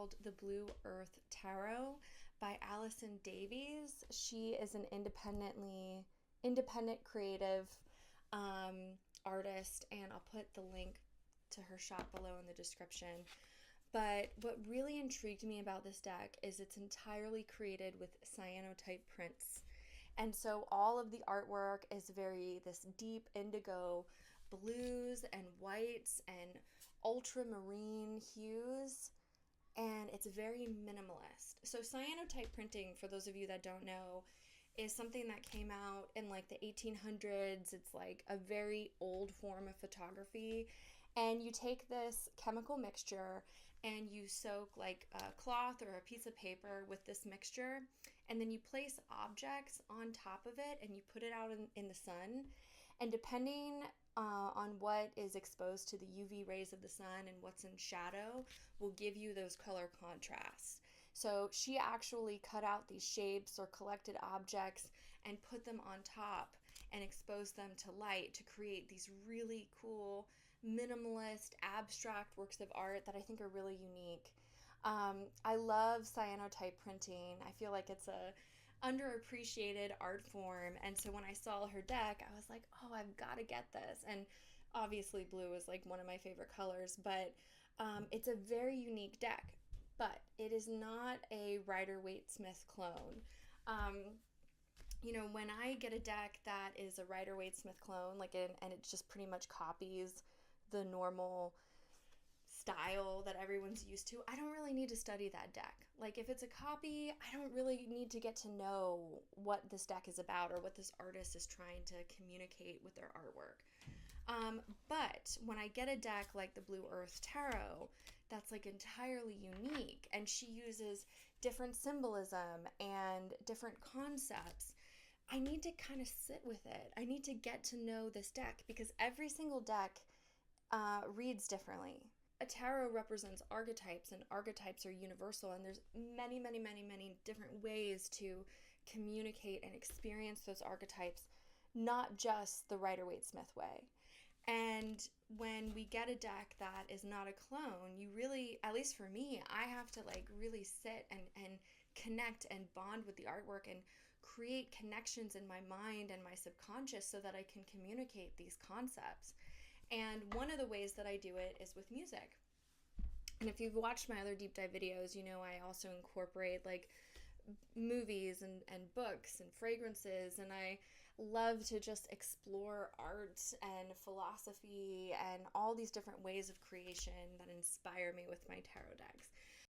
called The Blue Earth Tarot by Allison Davies. She is an independent creative artist, and I'll put the link to her shop below in the description. But what really intrigued me about this deck is it's entirely created with cyanotype prints. And so all of the artwork is very this deep indigo blues and whites and ultramarine hues, and it's very minimalist. So cyanotype printing, for those of you that don't know, is something that came out in like the 1800s. It's like a very old form of photography. And you take this chemical mixture and you soak like a cloth or a piece of paper with this mixture, and then you place objects on top of it and you put it out in the sun. And depending on what is exposed to the UV rays of the sun and what's in shadow will give you those color contrasts. So she actually cut out these shapes or collected objects and put them on top and exposed them to light to create these really cool minimalist abstract works of art that I think are really unique. I love cyanotype printing. I feel like it's a underappreciated art form, and so when I saw her deck I was like, oh, I've got to get this. And obviously blue is like one of my favorite colors, but it's a very unique deck, but it is not a Rider-Waite-Smith clone. When I get a deck that is a Rider-Waite-Smith clone, and it just pretty much copies the normal style that everyone's used to, I don't really need to study that deck. Like, if it's a copy, I don't really need to get to know what this deck is about or what this artist is trying to communicate with their artwork. But when I get a deck like the Blue Earth Tarot that's like entirely unique, and she uses different symbolism and different concepts, I need to kind of sit with it. I need to get to know this deck because every single deck reads differently. A tarot represents archetypes, and archetypes are universal, and there's many, many, many, many different ways to communicate and experience those archetypes, not just the Rider-Waite-Smith way. And when we get a deck that is not a clone, you really, at least for me, I have to like really sit and connect and bond with the artwork and create connections in my mind and my subconscious so that I can communicate these concepts. And one of the ways that I do it is with music. And if you've watched my other deep dive videos, you know I also incorporate like movies and books and fragrances, and I love to just explore art and philosophy and all these different ways of creation that inspire me with my tarot decks.